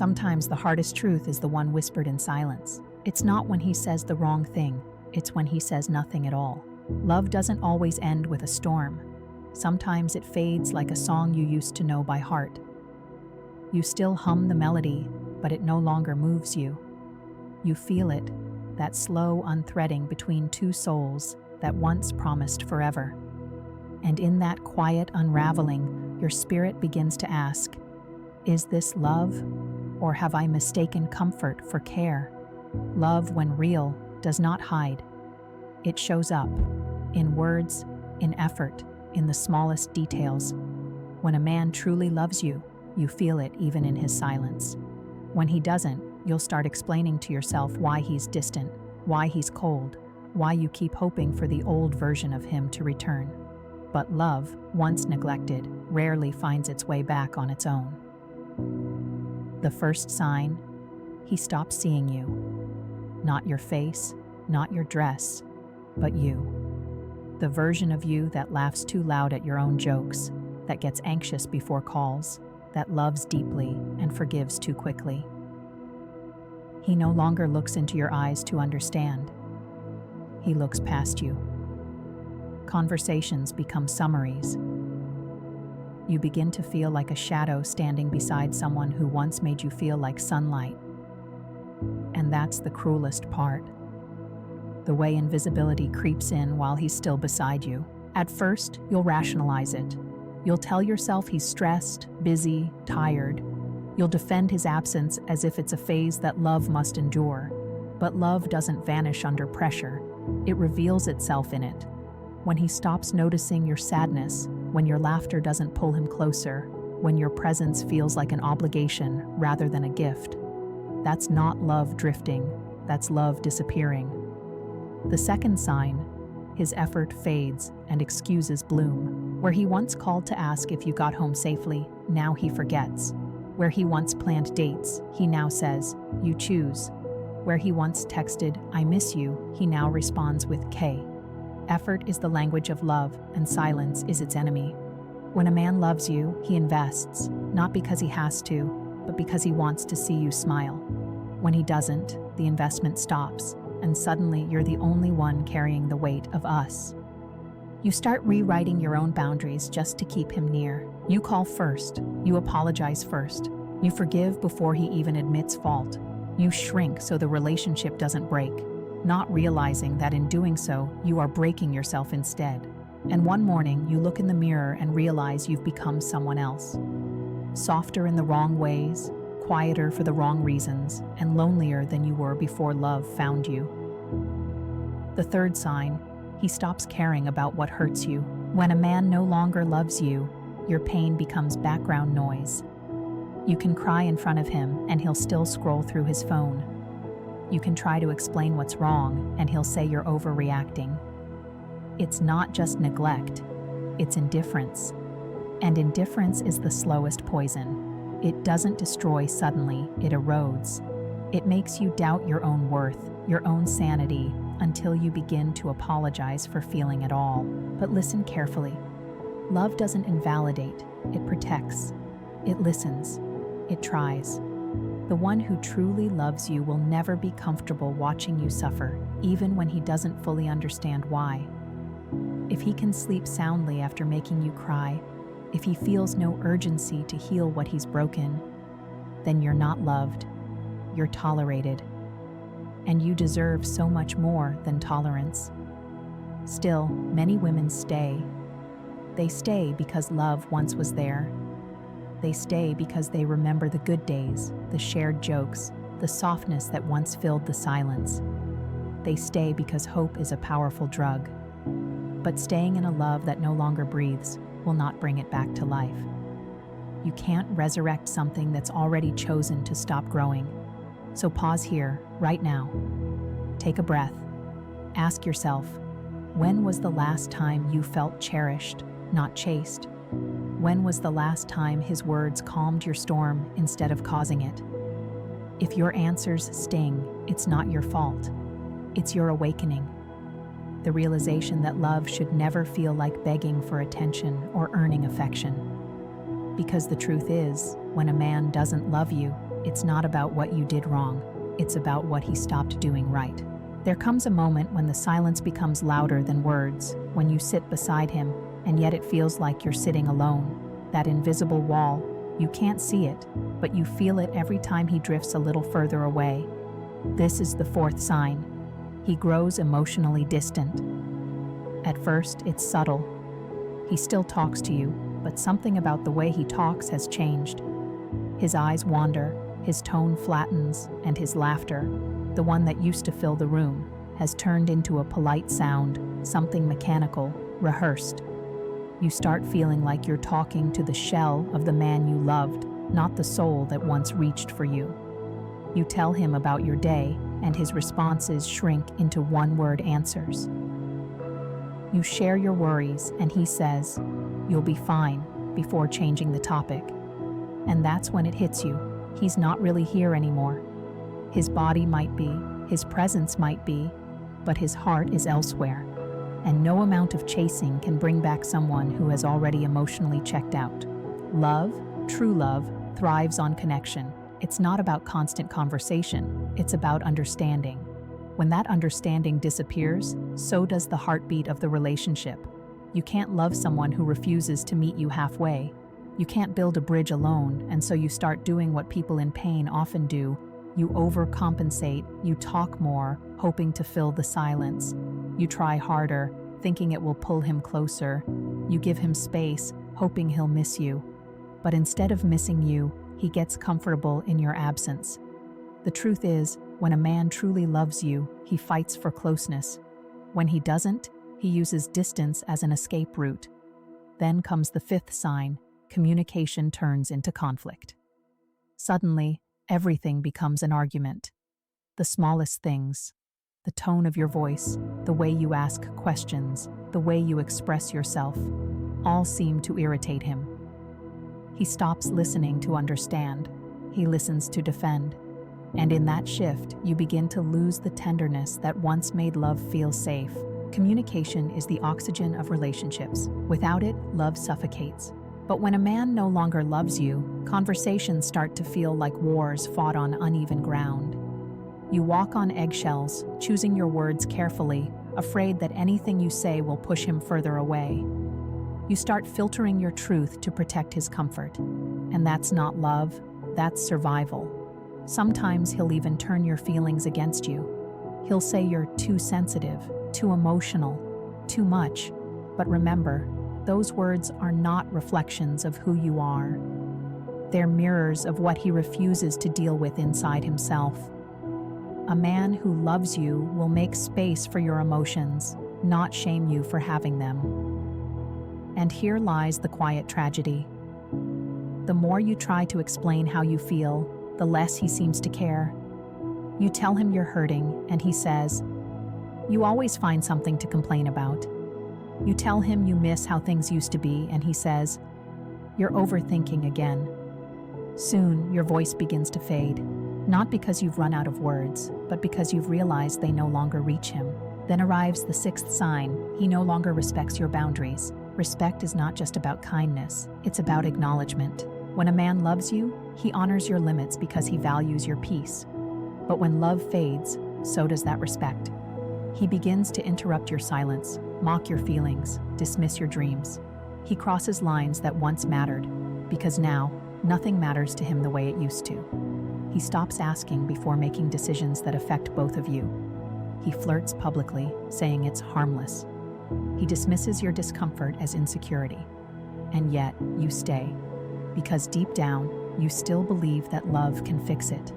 Sometimes the hardest truth is the one whispered in silence. It's not when he says the wrong thing, it's when he says nothing at all. Love doesn't always end with a storm. Sometimes it fades like a song you used to know by heart. You still hum the melody, but it no longer moves you. You feel it, that slow unthreading between two souls that once promised forever. And in that quiet unraveling, your spirit begins to ask, is this love, or have I mistaken comfort for care? Love, when real, does not hide. It shows up, in words, in effort, in the smallest details. When a man truly loves you, you feel it even in his silence. When he doesn't, you'll start explaining to yourself why he's distant, why he's cold, why you keep hoping for the old version of him to return. But love, once neglected, rarely finds its way back on its own. The first sign, he stops seeing you. Not your face, not your dress, but you. The version of you that laughs too loud at your own jokes, that gets anxious before calls, that loves deeply and forgives too quickly. He no longer looks into your eyes to understand. He looks past you. Conversations become summaries. You begin to feel like a shadow standing beside someone who once made you feel like sunlight. And that's the cruelest part. The way invisibility creeps in while he's still beside you. At first, you'll rationalize it. You'll tell yourself he's stressed, busy, tired. You'll defend his absence as if it's a phase that love must endure. But love doesn't vanish under pressure. It reveals itself in it. When he stops noticing your sadness, when your laughter doesn't pull him closer, when your presence feels like an obligation rather than a gift. That's not love drifting, that's love disappearing. The second sign, his effort fades and excuses bloom. Where he once called to ask if you got home safely, now he forgets. Where he once planned dates, he now says, you choose. Where he once texted, I miss you, he now responds with K. Effort is the language of love, and silence is its enemy. When a man loves you, he invests, not because he has to, but because he wants to see you smile. When he doesn't, the investment stops, and suddenly you're the only one carrying the weight of us. You start rewriting your own boundaries just to keep him near. You call first, you apologize first, you forgive before he even admits fault. You shrink so the relationship doesn't break, not realizing that in doing so, you are breaking yourself instead. And one morning, you look in the mirror and realize you've become someone else. Softer in the wrong ways, quieter for the wrong reasons, and lonelier than you were before love found you. The third sign, he stops caring about what hurts you. When a man no longer loves you, your pain becomes background noise. You can cry in front of him and he'll still scroll through his phone. You can try to explain what's wrong and he'll say you're overreacting. It's not just neglect, it's indifference. And indifference is the slowest poison. It doesn't destroy suddenly, it erodes. It makes you doubt your own worth, your own sanity, until you begin to apologize for feeling at all. But listen carefully. Love doesn't invalidate, it protects. It listens, it tries. The one who truly loves you will never be comfortable watching you suffer, even when he doesn't fully understand why. If he can sleep soundly after making you cry, if he feels no urgency to heal what he's broken, then you're not loved, you're tolerated. And you deserve so much more than tolerance. Still, many women stay. They stay because love once was there. They stay because they remember the good days, the shared jokes, the softness that once filled the silence. They stay because hope is a powerful drug. But staying in a love that no longer breathes will not bring it back to life. You can't resurrect something that's already chosen to stop growing. So pause here, right now. Take a breath. Ask yourself, when was the last time you felt cherished, not chased? When was the last time his words calmed your storm instead of causing it? If your answers sting, it's not your fault. It's your awakening. The realization that love should never feel like begging for attention or earning affection. Because the truth is, when a man doesn't love you, it's not about what you did wrong, it's about what he stopped doing right. There comes a moment when the silence becomes louder than words, when you sit beside him, and yet it feels like you're sitting alone. That invisible wall, you can't see it, but you feel it every time he drifts a little further away. This is the fourth sign. He grows emotionally distant. At first, it's subtle. He still talks to you, but something about the way he talks has changed. His eyes wander, his tone flattens, and his laughter, the one that used to fill the room, has turned into a polite sound, something mechanical, rehearsed. You start feeling like you're talking to the shell of the man you loved, not the soul that once reached for you. You tell him about your day, and his responses shrink into one-word answers. You share your worries, and he says, "You'll be fine," before changing the topic. And that's when it hits you. He's not really here anymore. His body might be, his presence might be, but his heart is elsewhere. And no amount of chasing can bring back someone who has already emotionally checked out. Love, true love, thrives on connection. It's not about constant conversation, it's about understanding. When that understanding disappears, so does the heartbeat of the relationship. You can't love someone who refuses to meet you halfway. You can't build a bridge alone, and so you start doing what people in pain often do. You overcompensate, you talk more, hoping to fill the silence. You try harder, thinking it will pull him closer. You give him space, hoping he'll miss you. But instead of missing you, he gets comfortable in your absence. The truth is, when a man truly loves you, he fights for closeness. When he doesn't, he uses distance as an escape route. Then comes the fifth sign: communication turns into conflict. Suddenly, everything becomes an argument. The smallest things, the tone of your voice, the way you ask questions, the way you express yourself, all seem to irritate him. He stops listening to understand. He listens to defend. And in that shift, you begin to lose the tenderness that once made love feel safe. Communication is the oxygen of relationships. Without it, love suffocates. But when a man no longer loves you, conversations start to feel like wars fought on uneven ground. You walk on eggshells, choosing your words carefully, afraid that anything you say will push him further away. You start filtering your truth to protect his comfort. And that's not love, that's survival. Sometimes he'll even turn your feelings against you. He'll say you're too sensitive, too emotional, too much. But remember, those words are not reflections of who you are. They're mirrors of what he refuses to deal with inside himself. A man who loves you will make space for your emotions, not shame you for having them. And here lies the quiet tragedy. The more you try to explain how you feel, the less he seems to care. You tell him you're hurting, and he says, "You always find something to complain about." You tell him you miss how things used to be, and he says, "You're overthinking again." Soon, your voice begins to fade, not because you've run out of words, but because you've realized they no longer reach him. Then arrives the sixth sign: he no longer respects your boundaries. Respect is not just about kindness, it's about acknowledgement. When a man loves you, he honors your limits because he values your peace. But when love fades, so does that respect. He begins to interrupt your silence, mock your feelings, dismiss your dreams. He crosses lines that once mattered, because now, nothing matters to him the way it used to. He stops asking before making decisions that affect both of you. He flirts publicly, saying it's harmless. He dismisses your discomfort as insecurity. And yet, you stay. Because deep down, you still believe that love can fix it.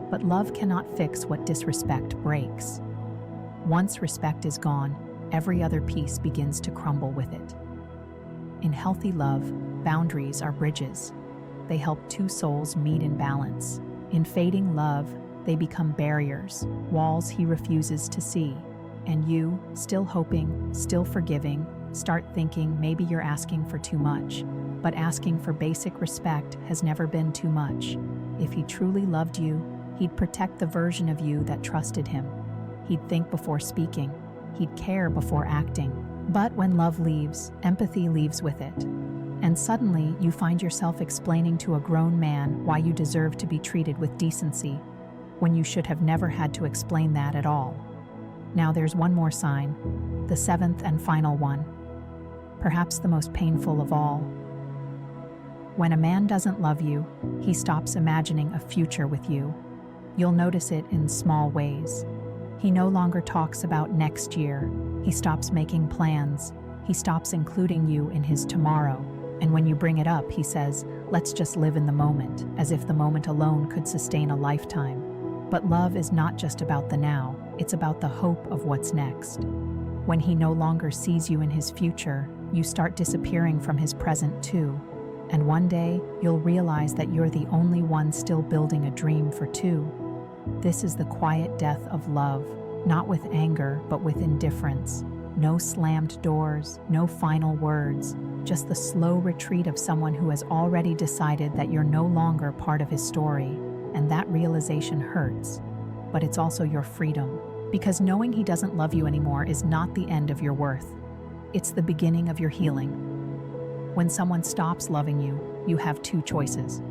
But love cannot fix what disrespect breaks. Once respect is gone, every other piece begins to crumble with it. In healthy love, boundaries are bridges. They help two souls meet in balance. In fading love, they become barriers, walls he refuses to see. And you, still hoping, still forgiving, start thinking maybe you're asking for too much. But asking for basic respect has never been too much. If he truly loved you, he'd protect the version of you that trusted him. He'd think before speaking. He'd care before acting. But when love leaves, empathy leaves with it. And suddenly, you find yourself explaining to a grown man why you deserve to be treated with decency, when you should have never had to explain that at all. Now there's one more sign, the seventh and final one, perhaps the most painful of all. When a man doesn't love you, he stops imagining a future with you. You'll notice it in small ways. He no longer talks about next year. He stops making plans. He stops including you in his tomorrow. And when you bring it up, he says, "Let's just live in the moment," as if the moment alone could sustain a lifetime. But love is not just about the now, it's about the hope of what's next. When he no longer sees you in his future, you start disappearing from his present too. And one day, you'll realize that you're the only one still building a dream for two. This is the quiet death of love, not with anger, but with indifference. No slammed doors, no final words, just the slow retreat of someone who has already decided that you're no longer part of his story. And that realization hurts, but it's also your freedom. Because knowing he doesn't love you anymore is not the end of your worth. It's the beginning of your healing. When someone stops loving you, you have two choices.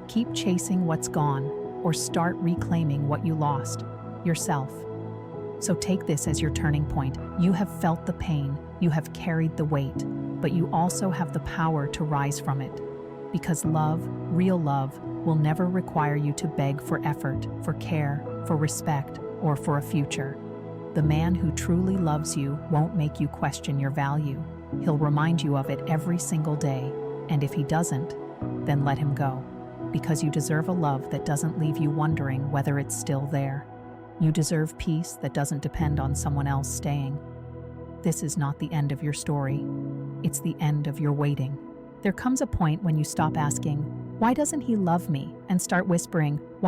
Keep chasing what's gone, or start reclaiming what you lost, yourself. So take this as your turning point. You have felt the pain, you have carried the weight, but you also have the power to rise from it. Because love, real love, will never require you to beg for effort, for care, for respect, or for a future. The man who truly loves you won't make you question your value. He'll remind you of it every single day, and if he doesn't, then let him go. Because you deserve a love that doesn't leave you wondering whether it's still there. You deserve peace that doesn't depend on someone else staying. This is not the end of your story. It's the end of your waiting. There comes a point when you stop asking, "Why doesn't he love me?" and start whispering, "Why